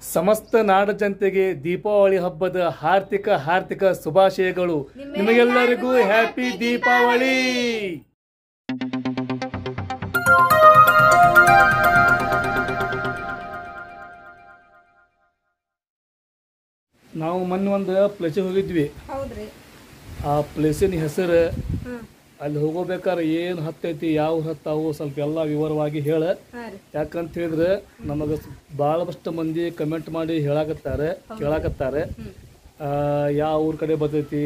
ಸಮಸ್ತ ನಾಡ ಜನತೆಗೆ ದೀಪಾವಳಿ ಹಬ್ಬದ ಹಾರ್ದಿಕ ಶುಭಾಶಯಗಳು. ನಿಮಗೆಲ್ಲರಿಗೂ ಹ್ಯಾಪಿ ದೀಪಾವಳಿ. ನಾವು ಮೊನ್ನೆ ಒಂದು ಪ್ಲೇಸಿಗೆ ಹೋಗಿದ್ವಿ. ಆ ಪ್ಲೇಸಿನ ಹೆಸರು ಅಲ್ಲಿ ಹೋಗೋಬೇಕಾದ್ರೆ ಏನು ಹತ್ತೈತಿ ಯಾವ ಹತ್ತಾವು ಸ್ವಲ್ಪ ಎಲ್ಲ ವಿವರವಾಗಿ ಹೇಳ. ಯಾಕಂತ ಹೇಳಿದ್ರೆ ನಮಗೆ ಭಾಳಷ್ಟು ಮಂದಿ ಕಮೆಂಟ್ ಮಾಡಿ ಕೇಳಾಕತ್ತಾರೆ ಯಾವ ಊರ ಕಡೆ ಬರ್ತೈತಿ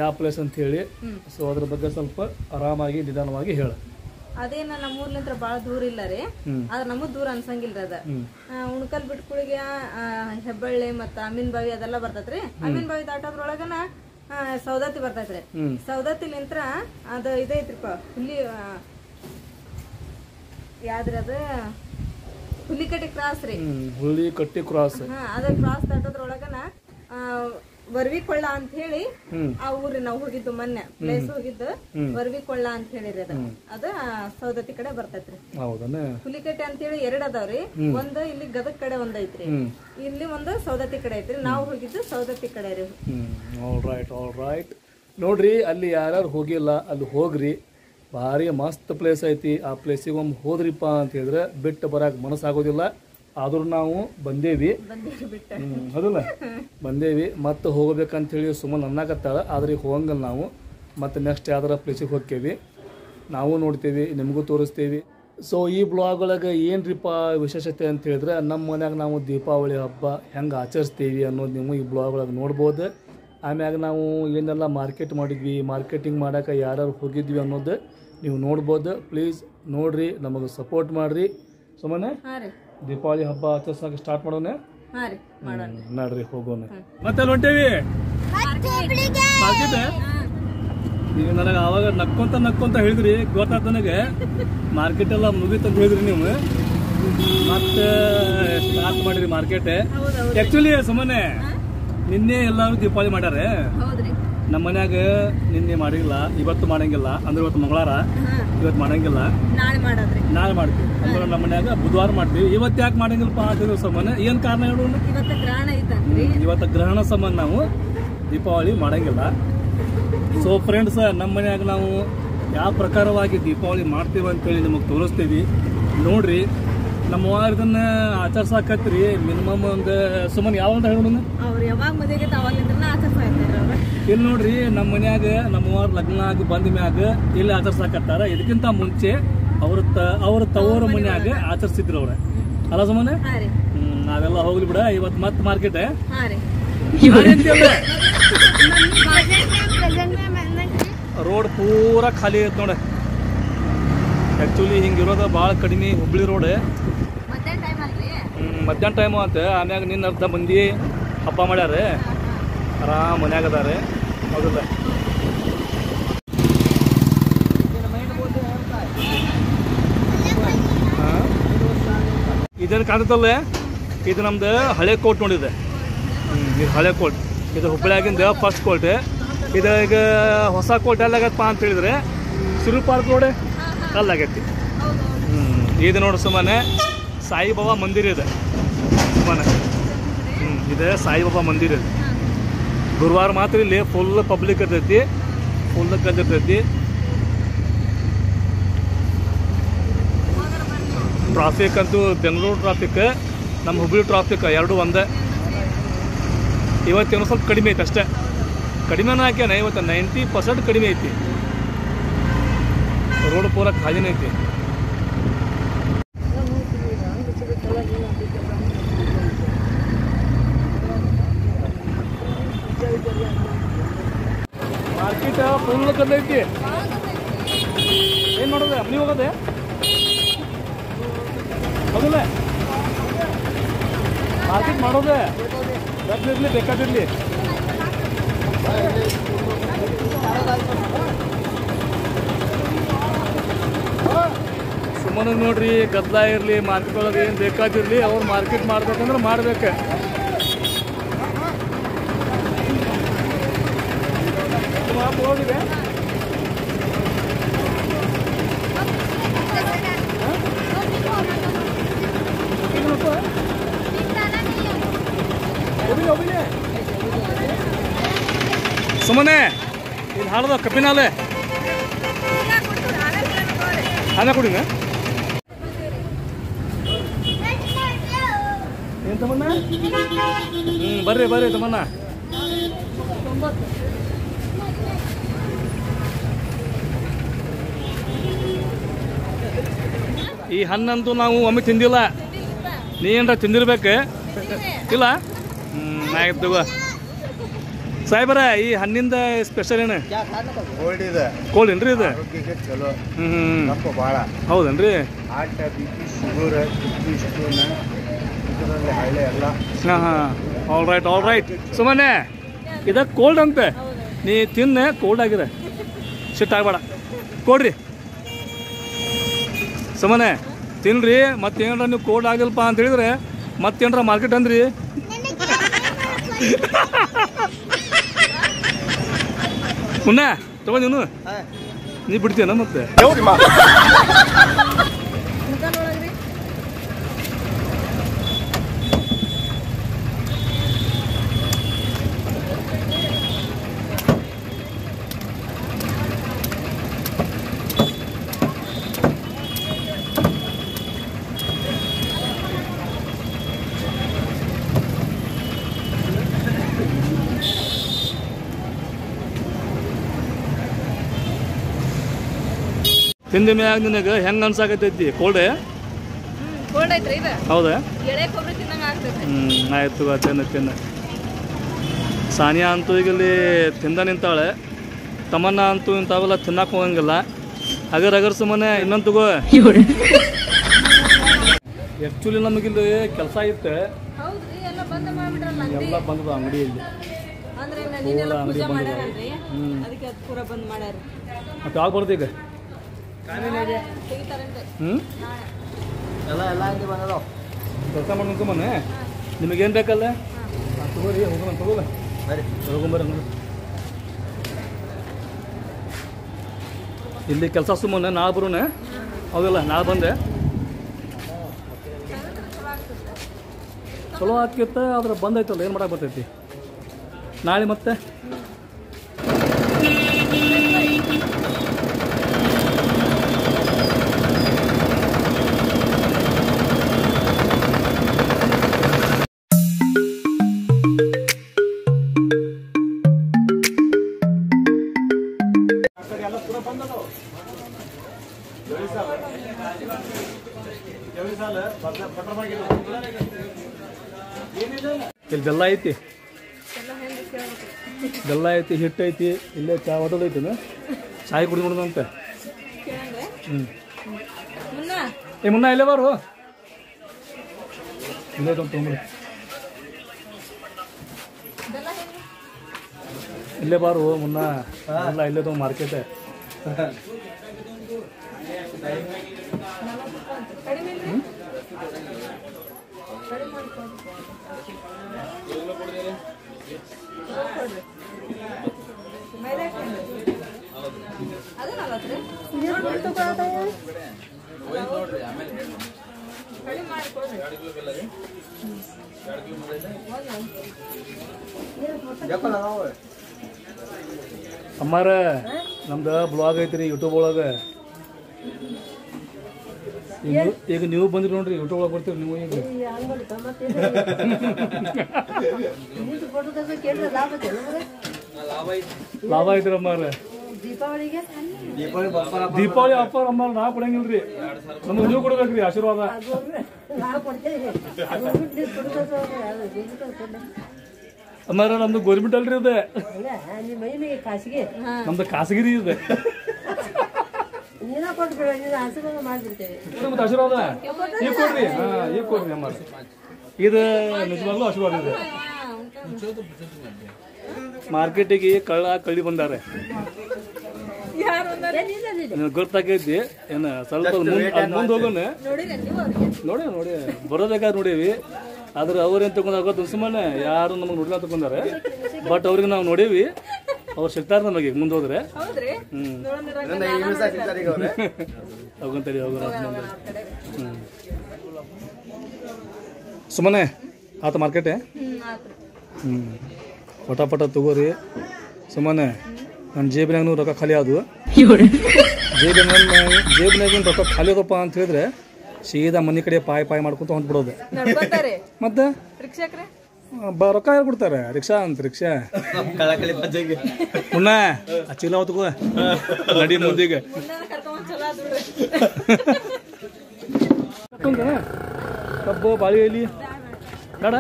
ಯಾವ ಪ್ಲೇಸ್ ಅಂತ ಹೇಳಿ. ಸೊ ಅದ್ರ ಬಗ್ಗೆ ಸ್ವಲ್ಪ ಆರಾಮಾಗಿ ನಿಧಾನವಾಗಿ ಹೇಳ. ಅದೇನ ನಮ್ಮೂರ್ಲಿಂತ್ರ ಬಾಳ ದೂರ ಇಲ್ಲ ರೀ, ಆದ್ರ ನಮಗ್ ದೂರ ಅನ್ಸಂಗಿಲ್ರಿ. ಅದ ಉಣಕಲ್ ಬಿಟ್ಕುಳಿಗೆ ಹೆಬ್ಬಳ್ಳಿ ಮತ್ತ ಅಮೀನ್ ಬಾವಿ ಅದೆಲ್ಲ ಬರ್ತೈತ್ರಿ. ಅಮೀನ್ ಬಾವಿ ದಾಟೋದ್ರೊಳಗನ ಸೌದತ್ತಿ ಬರ್ತೈತ್ರಿ. ಸೌದತ್ತಿಲಿಂತ್ರ ಅದು ಇದೈತ್ರಿಪ್ಪ ಹುಲಿ ಯಾವ್ದ್ರಿ ಅದ ಹುಲಿಕಟ್ಟಿ ಕ್ರಾಸ್ ರೀ. ಹುಲಿಕಟ್ಟಿ ಕ್ರಾಸ್ ಅದ ಕ್ರಾಸ್ ದಾಟೋದ್ರೊಳಗನ ವರ್ವಿಕೊಳ್ಳ ಅಂತ ಹೇಳಿ ಆ ಊರಿ ನಾವ್ ಹೋಗಿದ್ದು ಮೊನ್ನೆ ಪ್ಲೇಸ್ ಹೋಗಿದ್ದು ವರ್ವಿಕೊಳ್ಳ ಅಂತ ಹೇಳಿರಿ. ಅದ ಸೌದತ್ತಿ ಕಡೆ ಬರ್ತೈತ್ರಿ. ಹುಲಿಕಟ್ಟೆ ಅಂತ ಹೇಳಿ ಎರಡ್ ಅದಾವ್ರಿ. ಒಂದ್ ಇಲ್ಲಿ ಗದಗ್ ಕಡೆ ಒಂದ್ ಐತ್ರಿ, ಇಲ್ಲಿ ಒಂದು ಸೌದತ್ತಿ ಕಡೆ ಐತ್ರಿ. ನಾವು ಹೋಗಿದ್ದು ಸೌದತ್ತಿ ಕಡೆ ರೀ. ಆಲ್ ರೈಟ್ ನೋಡ್ರಿ, ಅಲ್ಲಿ ಯಾರ್ಯಾರು ಹೋಗಿಲ್ಲ ಅಲ್ಲಿ ಹೋಗ್ರಿ, ಭಾರಿ ಮಸ್ತ್ ಪ್ಲೇಸ್ ಐತಿ. ಆ ಪ್ಲೇಸಿಗೆ ಒಮ್ಮೆ ಹೋದ್ರಿಪ್ಪ ಅಂತ ಹೇಳಿದ್ರೆ ಬಿಟ್ಟು ಬರಾಕ್ ಮನಸ್ಸಾಗೋದಿಲ್ಲ. ಆದ್ರೂ ನಾವು ಬಂದೇವಿ ಅದಲ್ಲ ಬಂದೇವಿ ಮತ್ತೆ ಹೋಗ್ಬೇಕಂತ ಹೇಳಿ ಸುಮ್ಮನೆ ಅನ್ನಕತ್ತಾಳ. ಆದ್ರೆ ಹೋಗಂಗಲ್ಲ ನಾವು. ಮತ್ತೆ ನೆಕ್ಸ್ಟ್ ಯಾವ್ದಾರ ಪ್ಲೇಸಿಗೆ ಹೋಗ್ತೇವಿ, ನಾವು ನೋಡ್ತೇವಿ, ನಿಮಗೂ ತೋರಿಸ್ತೀವಿ. ಸೊ ಈ ಬ್ಲಾಗ್ ಒಳಗೆ ಏನ್ರಿಪ್ಪ ವಿಶೇಷತೆ ಅಂತ ಹೇಳಿದ್ರೆ ನಮ್ಮ ಮನ್ಯಾಗ ನಾವು ದೀಪಾವಳಿ ಹಬ್ಬ ಹೆಂಗೆ ಆಚರಿಸ್ತೀವಿ ಅನ್ನೋದು ನೀವು ಈ ಬ್ಲಾಗ್ ಒಳಗೆ ನೋಡ್ಬೋದು. ಆಮ್ಯಾಗ ನಾವು ಏನೆಲ್ಲ ಮಾರ್ಕೆಟ್ ಮಾಡಿದ್ವಿ, ಮಾರ್ಕೆಟಿಂಗ್ ಮಾಡೋಕೆ ಯಾರ್ಯಾರು ಹೋಗಿದ್ವಿ ಅನ್ನೋದು ನೀವು ನೋಡ್ಬೋದು. ಪ್ಲೀಸ್ ನೋಡ್ರಿ, ನಮಗೆ ಸಪೋರ್ಟ್ ಮಾಡಿರಿ. ಸುಮ್ಮನೆ ದೀಪಾವಳಿ ಹಬ್ಬ ಆಚರಿಸಕ್ಕೆ ಸ್ಟಾರ್ಟ್ ಮಾಡೋಣ. ನಡ್ರಿ ಹೋಗೋಣ. ಮತ್ತೆ ಹೊಂಟೇವಿ ಮಾರ್ಕೆಟ್. ನೀವು ನನಗೆ ಆವಾಗ ನಕ್ಕೊಂತ ಹೇಳಿದ್ರಿ, ಗೊತ್ತಾದ ನನಗೆ ಮಾರ್ಕೆಟ್ ಎಲ್ಲ ಮುಗೀತಂತ ಹೇಳಿದ್ರಿ ನೀವು. ಮತ್ತೆ ಸ್ಟಾರ್ಟ್ ಮಾಡಿರಿ ಮಾರ್ಕೆಟ್. ಆಕ್ಚುಲಿ ಸುಮ್ಮನೆ ನಿನ್ನೆ ಎಲ್ಲಾರು ದೀಪಾವಳಿ ಮಾಡ್ಯಾರ. ನಮ್ಮ ಮನ್ಯಾಗ ನಿನ್ನೆ ಮಾಡಿಲ್ಲ, ಇವತ್ತು ಮಾಡಂಗಿಲ್ಲ. ಅಂದ್ರೆ ಇವತ್ತು ಮಂಗಳವಾರ, ಇವತ್ತು ಮಾಡಂಗಿಲ್ಲ, ನಾಳೆ ಮಾಡ್ತೀವಿ. ಅಂದ್ರೆ ನಮ್ಮ ಮನ್ಯಾಗ ಬುಧವಾರ ಮಾಡ್ತೀವಿ. ಇವತ್ತು ಯಾಕೆ ಮಾಡಂಗಿಲ್ಲಪ್ಪ ಹಾಕಿದ್ರು ಸಂಬಂಧ ಏನ್ ಕಾರಣ ಹೇಳು. ಇವತ್ತು ಗ್ರಹಣ ಸಂಬಂಧ ನಾವು ದೀಪಾವಳಿ ಮಾಡಂಗಿಲ್ಲ. ಸೊ ಫ್ರೆಂಡ್ಸ್, ನಮ್ಮ ಮನ್ಯಾಗ ನಾವು ಯಾವ ಪ್ರಕಾರವಾಗಿ ದೀಪಾವಳಿ ಮಾಡ್ತೀವಿ ಅಂತೇಳಿ ನಿಮಗೆ ತೋರಿಸ್ತೀವಿ ನೋಡ್ರಿ. ನಮ್ಮ ಇದನ್ನ ಆಚರಿಸಾಕತ್ರಿ ಮಿನಿಮಮ್ ಒಂದು ಸುಮ್ಮನೆ ಯಾವ ಅಂತ ಹೇಳೋಣ. ಇಲ್ಲಿ ನೋಡ್ರಿ, ನಮ್ಮ ಮನ್ಯಾಗ ನಮ್ಮವಾರ ಲಗ್ನ ಆಗಿ ಬಂದ ಮ್ಯಾಗ ಇಲ್ಲಿ ಆಚರಿಸಾಕತ್ತಾರ. ಇದಕ್ಕಿಂತ ಮುಂಚೆ ಅವ್ರ ತವರ ಮನ್ಯಾಗ ಆಚರಿಸಿದ್ರು ಅವ್ರ ಅಲ್ಲ ಸುಮ್ಮನೆ. ನಾವೆಲ್ಲ ಹೋಗ್ಲಿ ಬಿಡ. ಇವತ್ತು ಮತ್ತೆ ಮಾರ್ಕೆಟ್ ರೋಡ್ ಪೂರಾ ಖಾಲಿ ಐತ್ ನೋಡ. ಆಕ್ಚುಲಿ ಹಿಂಗಿರೋದ ಭಾಳ ಕಡಿಮೆ ಹುಬ್ಳಿ ರೋಡ್. ಮಧ್ಯಾಹ್ನ ಟೈಮು ಅಂತ. ಆಮ್ಯಾಗ ನಿನ್ನ ಅರ್ಧ ಮಂದಿ ಹಬ್ಬ ಮಾಡ್ಯಾರ, ಆರಾಮ್ ಮನ್ಯಾಗ ಅದಾರೆ. ಹೌದಲ್ಲ, ಇದೇನು ಕಾಣ್ತಲ್ಲ, ಇದು ನಮ್ದು ಹಳೆ ಕೋರ್ಟ್ ನೋಡಿದೆ. ಇದು ಹಳೆ ಕೋರ್ಟ್, ಇದು ಹುಬ್ಬಳ್ಳಿಯಾಗಿಂದ ಫಸ್ಟ್ ಕೋರ್ಟ್. ಇದು ಈಗ ಹೊಸ ಕೋರ್ಟ್ ಎಲ್ಲಾಗತ್ತಪ್ಪ ಅಂತ ಹೇಳಿದ್ರೆ ಸಿರು ಪಾರ್ಕ್ ರೋಡ್ ಅಲ್ಲಾಗೈತಿ. ಇದು ನೋಡಿ ಸುಮ್ಮನೆ ಸಾಯಿಬಾಬಾ ಮಂದಿರ ಇದೆ. ಸುಮ್ಮನೆ ಇದೆ ಸಾಯಿಬಾಬಾ ಮಂದಿರ ಇದೆ. ಗುರುವಾರ ಮಾತ್ರ ಇಲ್ಲಿ ಫುಲ್ ಪಬ್ಲಿಕ್ ಇರ್ತೈತಿ, ಫುಲ್ ಕಲ್ತಿರ್ತೈತಿ. ಟ್ರಾಫಿಕ್ ಅಂತೂ ಬೆಂಗಳೂರು ಟ್ರಾಫಿಕ್, ನಮ್ಮ ಹುಬ್ಳಿ ಟ್ರಾಫಿಕ್ ಎರಡು ಒಂದೇ. ಇವತ್ತೇನೋ ಸ್ವಲ್ಪ ಕಡಿಮೆ ಐತೆ ಅಷ್ಟೇ. ಕಡಿಮೆನೂ ಹಾಕ್ಯಾನ ಇವತ್ತು 90% ಕಡಿಮೆ ಐತಿ. ರೋಡ್ ಪೂರ ಖಾಲಿನೇ ಐತಿ. ಮಾರ್ಕೆಟ್ ಫುಲ್ ಕದೈತಿ. ಏನು ಮಾಡೋದೆ, ಮನೆ ಹೋಗೋದೆ ಹೌದಲ್ಲ. ಮಾರ್ಕೆಟ್ ಮಾಡೋದೆ ಗದ್ಲಿರ್ಲಿ ಬೇಕಾದಿರ್ಲಿ. ಸುಮ್ಮನೆ ನೋಡ್ರಿ, ಗದ್ದಲ ಇರಲಿ ಮಾರ್ಕೆಟ್ ಒಳಗೆ ಏನು ಬೇಕಾದಿರ್ಲಿ, ಅವ್ರು ಮಾರ್ಕೆಟ್ ಮಾಡ್ಬೇಕಂದ್ರೆ ಮಾಡ್ಬೇಕು. ಹೋಗಿದೆ ಸುಮ್ಮನೆ ಇಲ್ಲಿ ಹಾಳದ ಕಬ್ಬಿನಾಲೆ ಹಾನ ಕುಡಿನ ಏನು ತಮ್ಮಣ್ಣ ಬರ್ರಿ ಬರ್ರಿ ತಮ್ಮಣ್ಣ ಈ ಹಣ್ಣಂತೂ ನಾವು ಒಮ್ಮೆ ತಿಂದಿಲ್ಲ ನೀ ಏನ್ರ ತಿಂದಿರ್ಬೇಕು ಇಲ್ಲ ಆಯ್ತು ತಗೋ ಸಾಹೇಬರ ಈ ಹಣ್ಣಿಂದ ಸ್ಪೆಷಲ್ ಏನು ಕೋಲ್ಡ್ ಇದೆ ಕೋಲ್ಡ್ ಏನ್ರಿ ಇದು ಆರೋಗ್ಯಕ್ಕೆ ಚಲೋ ಹ್ಞೂ ಭಾಳ ಹೌದೇನ್ರಿ heart B P sugar kidney stone ಇದರಲ್ಲಿ ಹಳ್ಳಿ ಎಲ್ಲ ಹಾಂ ಹಾಂ ಆಲ್ ರೈಟ್ ಸುಮ್ಮನೆ ಇದು ಕೋಲ್ಡ್ ಅಂತೆ ನೀ ತಿನ್ನೆ ಕೋಲ್ಡ್ ಆಗಿದೆ ಸಿಟ್ಟಾಗಬೇಡ ಕೊಡ್ರಿ ಸುಮ್ಮನೆ ತಿನ್ರಿ ಮತ್ತೇನ್ರ ನೀವು ಕೋಲ್ಡ್ ಆಗಿಲ್ಲಪ್ಪ ಅಂತ ಹೇಳಿದ್ರೆ ಮತ್ತೇನ್ರ ಮಾರ್ಕೆಟ್ ಅಂದ್ರಿ ಮುನ್ನ ತಗೊಂಡು ನೀ ಬಿಡ್ತೀಯನ ಮತ್ತೆ ತಿಂದ ಮ್ಯಾಗ ನಿನಗೆ ಹೆಂಗೆ ಅನ್ಸಾಕತ್ತೈತಿ ಕೋಲ್ಡ್ ಕೋಲ್ಡ್ ಐತ್ರಿ ಇದು ಹೌದಾ ಎಳೆ ಕೊಬ್ಬರಿ ತಿನ್ನಂಗ ಆಗ್ತೈತಿ ಆಯ್ತು ತಿನ್ನ ಸಾನಿಯಾ ಅಂತೂ ಈಗ ಇಲ್ಲಿ ತಿಂದ ನಿಂತಾಳೆ ತಮ್ಮನ್ನ ಅಂತೂ ಇಂಥವೆಲ್ಲ ತಿನ್ನಕ್ಕೆ ಹೋಗಂಗಿಲ್ಲ ಅಗರ್ ಸುಮ್ಮನೆ ಇನ್ನೊಂದು ತಗೋ ಆ್ಯಕ್ಚುಲಿ ನಮಗಿಲ್ಲಿ ಕೆಲಸ ಇತ್ತು ಹೌದ್ರಿ ಎಲ್ಲ ಬಂದ್ ಮಾಡ್ಬಿಟ್ರಲ್ಲ ಎಲ್ಲ ಬಂದದ ಅಂಗಡಿಯಲ್ಲಿ ಅಂದ್ರೆ ನೀನೆಲ್ಲ ಪೂಜೆ ಮಾಡ್ಯಾರಲ್ರಿ ಅದಕ್ಕೆ ಅದು ಪೂರ ಬಂದ್ ಮಾಡ್ಯಾರ ಮತ್ತೆ ಯಾವಾಗ ಬರ್ತೀಗ ತೆಗಿತಾರಂತೆ ಎಲ್ಲ ಎಲ್ಲ ಹಿಂಗೆ ಬಂದದ ಕೆಲಸ ಮಾಡ್ಕೊಂಡು ಸುಮ್ಮನೆ ನಿಮಗೇನು ಬೇಕಲ್ಲ ತಗೋರಿ ಹೋಗೋಣ ತಗೋಲ್ಲ ಬರ್ರಿ ತಗೊಂಬರ್ರಿ ಇಲ್ಲಿ ಕೆಲಸ ಸುಮ್ಮನೆ ನಾಳೆ ಬರೋಣ ಹೌದಲ್ಲ ನಾಳೆ ಬಂದೆ ಚಲೋ ಆಕಿತ್ತ ಆದ್ರೆ ಬಂದೈತಲ್ಲ ಏನು ಮಾಡಕ್ಕೆ ಬರ್ತೈತಿ ನಾಳೆ ಮತ್ತೆ ಇಲ್ಲಿ ಬೆಲ್ಲ ಐತಿ ಬೆಲ್ಲ ಐತಿ ಹಿಟ್ಟು ಐತಿ ಇಲ್ಲೇ ಚಾ ಹೋಟೆಲ್ ಐತಿನ ಚಾಯ್ ಕುಡಿದ್ಬಿಡೋದಂತೆ ಏ ಮುನ್ನ ಇಲ್ಲೇ ಬಾರು ಇಲ್ಲೇ ತೊಗೊಂಡ್ಬಿಡಿ ಇಲ್ಲೇ ಬಾರು ಮುನ್ನ ಎಲ್ಲ ಇಲ್ಲೇ ತೊಗೊಂಡು ಮಾರ್ಕೆಟ್ ಅಮ್ಮಾರ ನಮ್ದು ಬ್ಲಾಗ್ ಐತ್ರಿ ಯೂಟ್ಯೂಬ್ ಒಳಗೆ ಈಗ ನೀವು ಬಂದ್ರಿ ನೋಡ್ರಿ ಯೂಟ್ಯೂಬ್ ಒಳಗೆ ಬರ್ತೀರಿ ನೀವು ಈಗ ಲಾಭ ಐತ್ರಿ ಅಮ್ಮಾರ ದೀಪಾವಳಿ ಆಫರ್ ಅಮ್ಮ ನಾ ಕೊಡಂಗಿಲ್ರಿ ನಮ್ಗೆ ನೀವು ಕೊಡ್ಬೇಕ್ರಿ ಆಶೀರ್ವಾದ ಅಮ್ಮಾರ ನಮ್ದು ಗೋರ್ಮೆಂಟ್ ಅಲ್ರಿ ಇದೆ ನಮ್ದು ಖಾಸಗಿರಿ ಇದೆ ಮತ್ತೆ ಆಶೀರ್ವಾದ ಈಗ ಕೊಡ್ರಿ ಈಗ ಕೊಡ್ರಿ ಅಮ್ಮಾರ ಇದು ನಿಜವಾಗ್ಲೂ ಆಶೀರ್ವಾದ ಇದೆ ಮಾರ್ಕೆಟಿಗೆ ಕಳ್ಳಿ ಬಂದಾರೆ ಗೊತ್ತಾಗೈತಿ ಏನ ಸ್ವಲ್ಪ ಮುಂದೆ ಹೋಗೋಣ ನೋಡಿ ಬರೋಬೇಕಾದ್ರೆ ನೋಡೀವಿ ಆದ್ರೆ ಅವ್ರೇನು ತಗೊಂಡಾಗ ಸುಮ್ಮನೆ ಯಾರು ನಮಗೆ ನೋಡ್ಲಾ ತಗೊಂಡಾರೆ ಬಟ್ ಅವ್ರಿಗೆ ನಾವು ನೋಡೀವಿ ಅವ್ರು ಸಿಗ್ತಾರೆ ನಮಗೆ ಮುಂದೆ ಹೋದ್ರೆ ಹೋಗಂತೇಳಿ ಹೋಗೋಣ ಸುಮ್ಮನೆ ಆತ ಮಾರ್ಕೆಟೇ ಪಟ ತಗೋರಿ ಸುಮ್ಮನೆ ನನ್ನ ಜೇಬಿನಾಗೂ ರೊಕ್ಕ ಖಾಲಿ ಆದವು ಜೇಬಿನಾಗಿನ ರೊಕ್ಕ ಖಾಲಿ ಅದಪ್ಪ ಅಂತ ಹೇಳಿದ್ರೆ ಸೀದಾ ಮನೆ ಕಡೆ ಪಾಯ್ ಮಾಡ್ಕೊಂತ ಹೊಂಟ್ಬಿಡೋದು ಮತ್ತೆ ರೊಕ್ಕ ಯಾರು ಕೊಡ್ತಾರೆ ರಿಕ್ಷಾ ಅಂತ ರಿಕ್ಷಾ ಮುನ್ನ ಚೀಲ ಹೊತ್ಕೋ ನಡಿ ಮುಂದಿಗೆ ಕಬ್ಬು ಬಾಳಿ ಎಲ್ಲಿ ಬೇಡ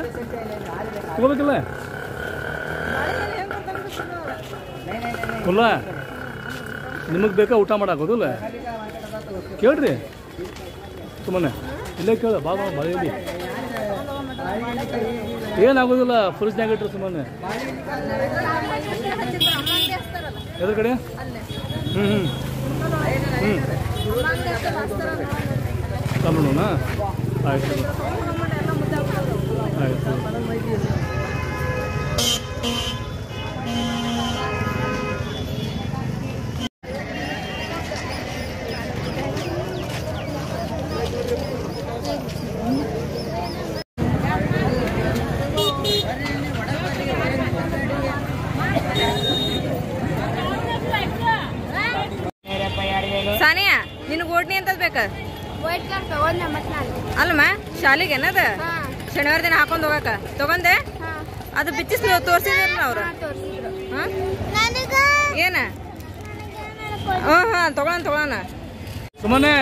ತಗೋಬೇಕಲ್ಲ ಫುಲ್ಲ ನಿಮಗೆ ಬೇಕಾ ಊಟ ಮಾಡಾಕೋದಿಲ್ಲ ಕೇಳ್ರಿ ಸುಮ್ಮನೆ ಇಲ್ಲೇ ಕೇಳ ಬಾಳಿ ಎಲ್ಲಿ ಏನಾಗೋದಿಲ್ಲ ಫ್ರಿಜ್ನಾಗ ಇಟ್ರಿ ಸುಮ್ಮನೆ ಎದ್ರ ಕಡೆ ತಮಿಳ್ನಾ ಆಯ್ತು ಆಯ್ತು ಸಾನಿಯಾ ನಿನಗೆ ಓಡ್ನಿ ಅಂತದ್ ಬೇಕ ಅಲ್ಲಮ್ಮ ಶಾಲೆಗೆ ಏನದ ಶನಿವಾರ ದಿನ ಹಾಕೊಂಡ್ ಹೋಗಕ ತಗೊಂಡೆ ಅದು ಬಿಚ್ಚಿಸ್ ತೋರ್ಸಿದ್ರಲ್ಲ ಅವ್ರು ಏನ ಹಾ ತಗೊಳೋಣ ಸುಮ್ಮನೆ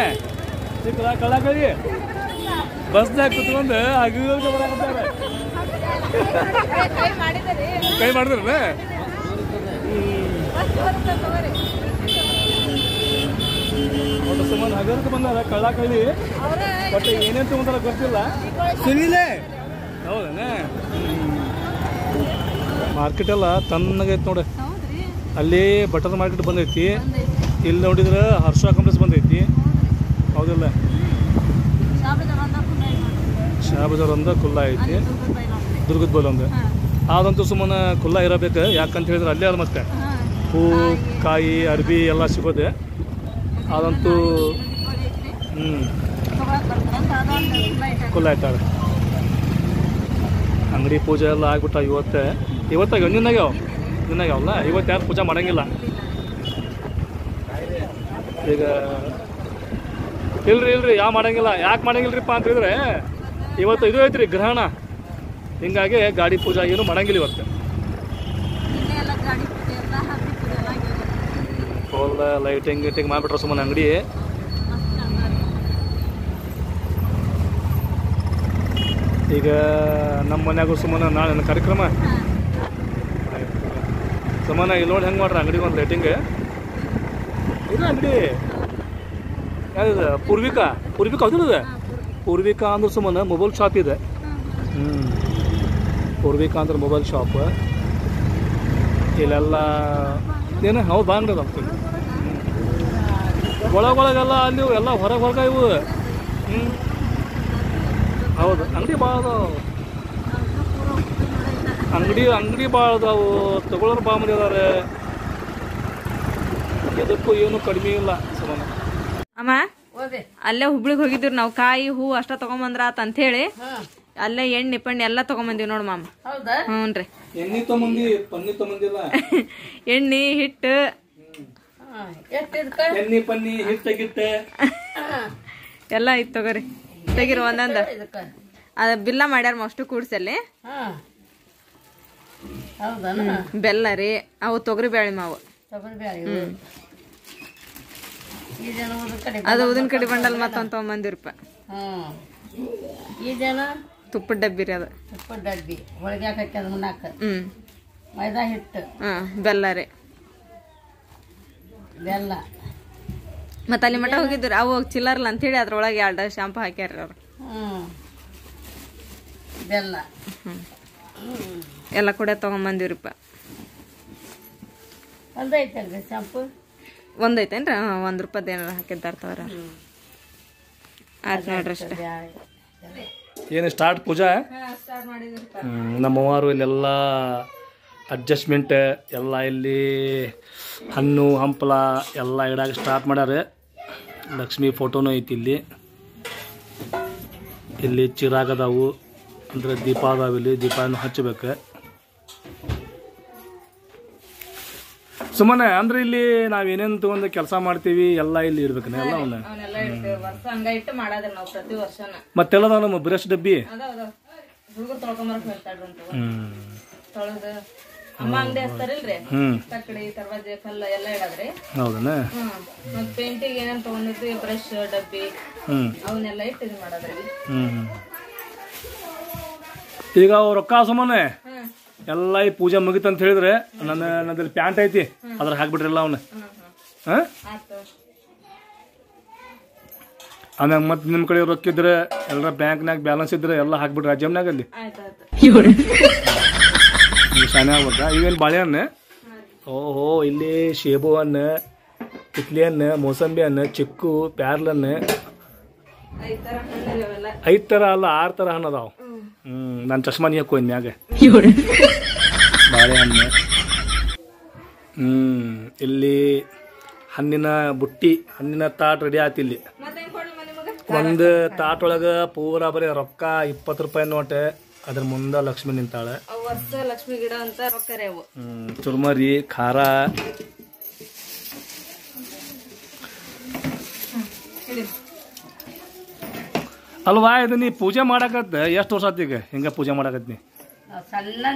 ಕಳ್ಳಾಕಳಿ ಬಸ್ನಾಗ ಕುತ್ಕೊಂಡು ಕೈ ಮಾಡಿದ್ರ ಸುಮ್ಮನೆ ಹಗರ್ಕ ಬಂದಾರ ಕಳ್ಳಾಕಳಿ ಬಟ್ ಏನೇನು ತಗೊಂತಾರ ಗೊತ್ತಿಲ್ಲ ಹೌದಾ ಮಾರ್ಕೆಟ್ ಎಲ್ಲ ತಣ್ಣಗೈತಿ ನೋಡಿ ಅಲ್ಲಿ ಬಟರ್ ಮಾರ್ಕೆಟ್ ಬಂದೈತಿ ಇಲ್ಲಿ ನೋಡಿದ್ರೆ ಹರ್ಷ ಕಾಂಪ್ಲೆಕ್ಸ್ ಬಂದೈತಿ ಹೌದಿಲ್ಲ ಶಾ ಬಜಾರ್ ಒಂದು ಕುಲ್ಲ ಐತಿ ದುರ್ಗದ ಬಲ್ ಒಂದು ಅದಂತೂ ಸುಮ್ಮನೆ ಕುಲ್ಲ ಇರಬೇಕು ಯಾಕಂತ ಹೇಳಿದ್ರೆ ಅಲ್ಲೇ ಅದ ಮತ್ತೆ ಹೂ ಕಾಯಿ ಅರ್ಬಿ ಎಲ್ಲ ಸಿಗೋದೆ ಅದಂತೂ ಕುಲ್ಲ ಆಯ್ತಾಳೆ ಅಂಗಡಿ ಪೂಜೆ ಎಲ್ಲ ಆಗ್ಬಿಟ್ಟ ಇವತ್ತಾಗ ನಿನ್ನಾಗ್ಯಾವಲ್ಲ ಇವತ್ತು ಯಾರು ಪೂಜೆ ಮಾಡಂಗಿಲ್ಲ ಈಗ ಇಲ್ರಿ ಯಾವ ಮಾಡಂಗಿಲ್ಲ ಯಾಕೆ ಮಾಡಂಗಿಲ್ರಿಪ್ಪ ಅಂತ ಹೇಳಿದ್ರೆ ಇವತ್ತು ಇದು ಐತ್ರಿ ಗ್ರಹಣ ಹಿಂಗಾಗಿ ಗಾಡಿ ಪೂಜಾ ಏನು ಮಾಡಂಗಿಲ್ಲ ಇವತ್ತು ಫುಲ್ ಲೈಟಿಂಗ್ ಮಾಡಿಬಿಟ್ರೆ ಸುಮ್ಮನೆ ಅಂಗಡಿ ಈಗ ನಮ್ಮ ಮನ್ಯಾಗೂ ಸುಮ್ಮನೆ ನಾಳೆ ಕಾರ್ಯಕ್ರಮ ಸುಮ್ಮನೆ ಇಲ್ಲಿ ನೋಡಿ ಹೆಂಗೆ ಮಾಡ್ರಿ ಅಂಗಡಿಗೆ ಒಂದು ಲೈಟಿಂಗ್ ಇಲ್ಲ ಅಂಗಡಿ ಯಾವ್ದು ಪೂರ್ವಿಕಾ ಹೌದಿಲ್ಲ ಪೂರ್ವಿಕಾ ಅಂದ್ರೆ ಸುಮ್ಮನೆ ಮೊಬೈಲ್ ಶಾಪ್ ಇದೆ ಪೂರ್ವಿಕಾ ಅಂದ್ರೆ ಮೊಬೈಲ್ ಶಾಪ್ ಇಲ್ಲೆಲ್ಲ ಏನು ಹೌದು ಬಾಂಗ್ರಿ ಆಗ್ತದೆ ಒಳಗೆಲ್ಲ ಅಲ್ಲಿ ಎಲ್ಲ ಹೊರಗೆ ಇವು ಹೌದು ಅಂಗಡಿ ಭಾಳ ಅದಾವ ಅಂಗಡಿ ಭಾಳ ಅದಾವು ತಗೊಳ್ಳೋರು ಭಾಳ ಮಂದಿ ಅದಾರೆ ಎದಕ್ಕೂ ಏನು ಕಡಿಮೆ ಇಲ್ಲ ಸುಮ್ಮನೆ ಅಮ್ಮ ಅಲ್ಲೇ ಹುಬ್ಳಿಗೆ ಹೋಗಿದ್ರು ನಾವು ಕಾಯಿ ಹೂ ಅಷ್ಟ ತಗೊಂಬಂದ್ರ ಅಂತ ಹೇಳಿ ಅಲ್ಲೇ ಎಣ್ಣೆ ಪಣ್ಣಿ ಎಲ್ಲ ತಗೊಂಬಂದಿವಿ ನೋಡ್ ಮಾಮ ಹ್ಞೂನ್ರಿ ಎಣ್ಣೆ ತಗೊಂಬಂದಿ ಪನ್ನಿ ತಗೊಂಬಂದಿಲ್ಲ ಎಣ್ಣೆ ಹಿಟ್ಟು ಎಣ್ಣೆ ಪನ್ನಿ ಹಿಟ್ಟೆ ಎಲ್ಲ ಐತ್ ತಗೋರಿ ತೆಗಿರು ಒಂದೊಂದು ಅದ ಬಿಲ್ಲ ಮಾಡ್ಯಾರ ಅಷ್ಟು ಕೂಡ್ಸಲ್ಲಿ ಬೆಲ್ಲ ರೀ ಅವು ತೊಗರಿ ಬ್ಯಾಳಿ ಮಾವು ಅದು ಉದಿನ ಕಡೆ ಬಂಡಲ್ ಮತ್ತೊಂದು ತಗೊಂಬಂದಿರಪ್ಪ ತುಪ್ಪದ ಡಬ್ಬಿ ರೀ ಅದು ತುಪ್ಪದ ಡಬ್ಬಿ ಹೊಳಗೆ ಹಾಕಿ ಅದು ಮುನ್ನಾಕ ಮೈದಾ ಹಿಟ್ಟು ಬೆಲ್ಲ ರೀ ಬೆಲ್ಲ ಮತ್ತೆ ಅಲ್ಲಿ ಮಠ ಹೋಗಿದ್ರು ಅವು ಚಿಲ್ಲರ್ಲ ಅಂತೇಳಿ ಅದ್ರೊಳಗೆ 2 ಶಾಂಪು ಹಾಕ್ಯಾರ ಅವ್ರು ಬೆಲ್ಲ ಎಲ್ಲ ಕೂಡ ತಗೊಂಬಂದಿವ್ರಿಪ್ಪ ಒಂದೈತಲ್ರಿ ಶಾಂಪು ಒಂದೈತೇನ್ರಿ $1 ಏನಾರ ಹಾಕಿದ್ದಾರ್ತವ್ರ ಆಯ್ತು ನೋಡ್ರಿ ಅಷ್ಟೇ ಏನು ಸ್ಟಾರ್ಟ್ ಪೂಜಾ ನಮ್ಮವರು ಇಲ್ಲೆಲ್ಲ ಅಡ್ಜಸ್ಟ್ಮೆಂಟ್ ಎಲ್ಲ ಇಲ್ಲಿ ಹಣ್ಣು ಹಂಪಲ ಎಲ್ಲ ಇಡಾಕ ಸ್ಟಾರ್ಟ್ ಮಾಡ್ಯಾರ ಲಕ್ಷ್ಮಿ ಫೋಟೋನು ಐತಿ ಇಲ್ಲಿ ಚಿರಾಗ ಅದಾವು ಅಂದರೆ ದೀಪ ಅದಾವ ಇಲ್ಲಿ ದೀಪನೂ ಹಚ್ಚಬೇಕು ಸುಮ್ಮನೆ ಅಂದ್ರೆ ಇಲ್ಲಿ ನಾವೇನೇನು ತಗೊಂಡು ಕೆಲಸ ಮಾಡ್ತೀವಿ ಎಲ್ಲ ಇಲ್ಲಿ ಇಡ್ಬೇಕು ಎಲ್ಲ ಅವನ್ನೆಲ್ಲ ಇಡ್ತೇವೆ ವರ್ಷ ಹಂಗ ಇಟ್ಟು ಮಾಡೋದ್ರಿ ನಾವು ಪ್ರತಿ ವರ್ಷನ. ಮತ್ತೆಲ್ಲ ನಮ್ಮ ಬ್ರಷ್ ಡಬ್ಬಿ ಅದಾವ ಹುಡುಗರು ತೊಳ್ಕೊಂಬರಕ್ ಹೇಳ್ತಾಳ್ರಂತ ತೊಳೆದು ಅಮ್ಮ ಅಂಗಡಿ ಹಚ್ತಾರಿಲ್ರಿ ತಕ್ಕಡಿ ದರ್ವಾಜೆ ಕಲ್ಲ ಎಲ್ಲ ಇಡದ್ರಿ. ಹೌದನ. ಮತ್ ಪೇಂಟಿಗೆ ಏನೇನ್ ತಗೊಂಡಿದ್ವಿ ಬ್ರಷ್ ಡಬ್ಬಿ ಅವನ್ನೆಲ್ಲ ಇಟ್ಟು ಇದು ಮಾಡೋದ್ರಿ. ಈಗ ರೊಕ್ಕ ಸುಮ್ಮನೆ ಎಲ್ಲ ಈ ಪೂಜೆ ಮುಗಿತಂತ ಹೇಳಿದ್ರೆ ನನ್ನಲ್ಲಿ ಪ್ಯಾಂಟ್ ಐತಿ ಅದ್ರ ಹಾಕ್ಬಿಟ್ರಲ್ಲ ಅವನ್ನ. ಆಮ್ಯಾಗ ಮತ್ ನಿಮ್ ಕಡೆ ರೊಕ್ಕ ಇದ್ರೆ ಎಲ್ಲ ಬ್ಯಾಂಕ್ನಾಗ ಬ್ಯಾಲೆನ್ಸ್ ಇದ್ರೆ ಎಲ್ಲ ಹಾಕ್ಬಿಟ್ರೆ ಜಮ್ನಾಗ ಅಲ್ಲಿ ಶಾನೆ ಆಗ್ಬೇಕ. ಇವೇನು ಬಾಳೆಹಣ್ಣು, ಓಹೋ ಇಲ್ಲಿ ಸೇಬು ಹಣ್ಣು, ಕಿತ್ಲಿ ಹಣ್ಣು, ಮೋಸಂಬಿ ಹಣ್ಣು, ಚಿಕ್ಕು, ಪ್ಯಾರ್ಲಣ್ಣು, 5 ಥರ ಅಲ್ಲ 6 ಥರ ಹಣ್ಣು ಅದಾವ. ನಾನು ಚಶ್ಮಾ ನೀ ಹಾಕೋನ್ ಮ್ಯಾಗ. ಬಾಳೆಹಣ್ಣು, ಇಲ್ಲಿ ಹಣ್ಣಿನ ಬುಟ್ಟಿ, ಹಣ್ಣಿನ ತಾಟ್ ರೆಡಿ ಆಯ್ತು. ಇಲ್ಲಿ ಒಂದು ತಾಟ್ ಒಳಗೆ ಪೂರಾ ಬರೀ ರೊಕ್ಕ 20 ರೂಪಾಯಿ ನೋಟ್, ಅದ್ರ ಮುಂದೆ ಲಕ್ಷ್ಮಿ ನಿಂತಾಳೆ. ಲಕ್ಷ್ಮಿ ಗಿಡ ಅಂತ ರೊಕ್ಕ ರೀ ಅವು. ಚುರ್ಮರಿ, ಖಾರ, ಅಲ್ವಾ ಇದು ನೀ ಪೂಜೆ ಮಾಡಕತ್ತ ಎಷ್ಟು ವರ್ಷ ಆತ್ ಈಗ ಹಿಂಗ ಪೂಜೆ ಮಾಡಕತ್ ನೀ? ಸಣ್ಣ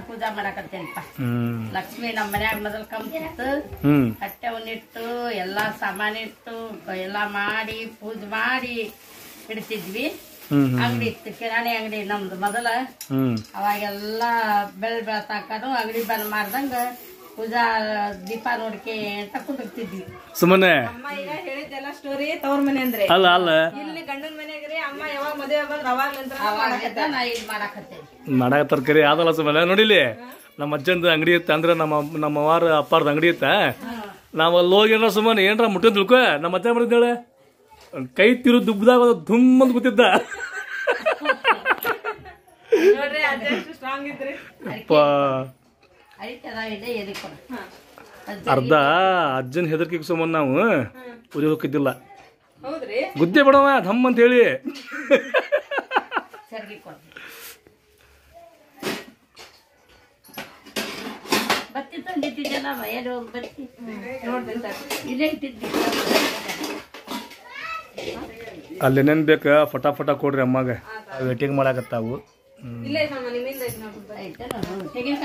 ಪೂಜಾ ಮಾಡಕತ್ತೇನಪ್ಪ. ಲಕ್ಷ್ಮಿ ನಮ್ಮ ಮನ್ಯಾಗ ಮೊದಲ್ ಕಂಬಿಟ್ಟು ಕಟ್ಟೆವನ್ನಿಟ್ಟು ಎಲ್ಲಾ ಸಾಮಾನ್ ಇಟ್ಟು ಎಲ್ಲಾ ಮಾಡಿ ಪೂಜೆ ಮಾಡಿ ಇಡ್ತಿದ್ವಿ. ಅಂಗಡಿ ಇತ್ತು, ಕಿರಾಣಿ ಅಂಗಡಿ ನಮ್ದು ಮೊದಲ. ಅವಾಗೆಲ್ಲಾ ಬೆಳ್ತಾಕನು ಅಂಗಡಿ ಬಂದ್ ಮಾಡ್ದಂಗ ಪೂಜಾ ದೀಪ ನೋಡ್ಕೆ ಅಂತ ಕುಂದಿರ್ತಿದ್ವಿ. ಸುಮ್ಮನೆ ಅಮ್ಮ ಈಗ ಹೇಳಿದ್ದೆಲ್ಲ ಸ್ಟೋರಿ ತವ್ರ ಮನೆ ಅಂದ್ರೆ ಅಲ್ಲ ಅಲ್ಲ ಇಲ್ಲಿ ಗಂಡನ ಮನೆಗ್ರಿ ಅಮ್ಮ ಯಾವಾಗ ಮದುವೆ ಬಂದ್ರೆ ಅವಾಗ ನಾ ಇದು ಮಾಡಾಕತ್ತೇವಿ. ಮಾಡಾಕ ತರಕಾರಿ ಆದಲ್ಲ ಸುಮ್ಮನೆ. ನೋಡಿಲಿ ನಮ್ಮ ಅಜ್ಜಂದು ಅಂಗಡಿ ಇತ್ತ ಅಂದ್ರೆ ನಮ್ಮ ಅವ್ವಾರ ಅಪ್ಪಾರ್ದ ಅಂಗಡಿ ಇತ್ತ. ನಾವ್ ಅಲ್ಲಿ ಹೋಗಿ ಏನಾರ ಸುಮ್ಮನೆ ಏನಾರ ಮುಟ್ಟಿದ್ ತಿಳ್ಕೊ ನಮ್ಮ ಅಜ್ಜ ಮಾಡಿದ್ದಾಳೆ ಕೈ ತಿರು ದುಬ್ಬದಾಗ ಧುಮ್ ಅಂತ ಕೂತಿದ್ದ. ಅರ್ಧ ಅಜ್ಜನ ಹೆದರ್ಕಿಗೆ ಸುಮ್ಮನೆ ನಾವು ಪೂಜೆ ಹೋಗಿದ್ದಿಲ್ಲ. ಗುದ್ದೆ ಬಿಡವ ಧಮ್ ಅಂತ ಹೇಳಿ. ಅಲ್ಲೇನೇನ್ ಬೇಕ ಫಟಾಫಟ ಕೊಡ್ರಿ ಅಮ್ಮಗೆ, ವೇಟಿಂಗ್ ಮಾಡಾಕತ್ತಾವು. ತೆಗಿನ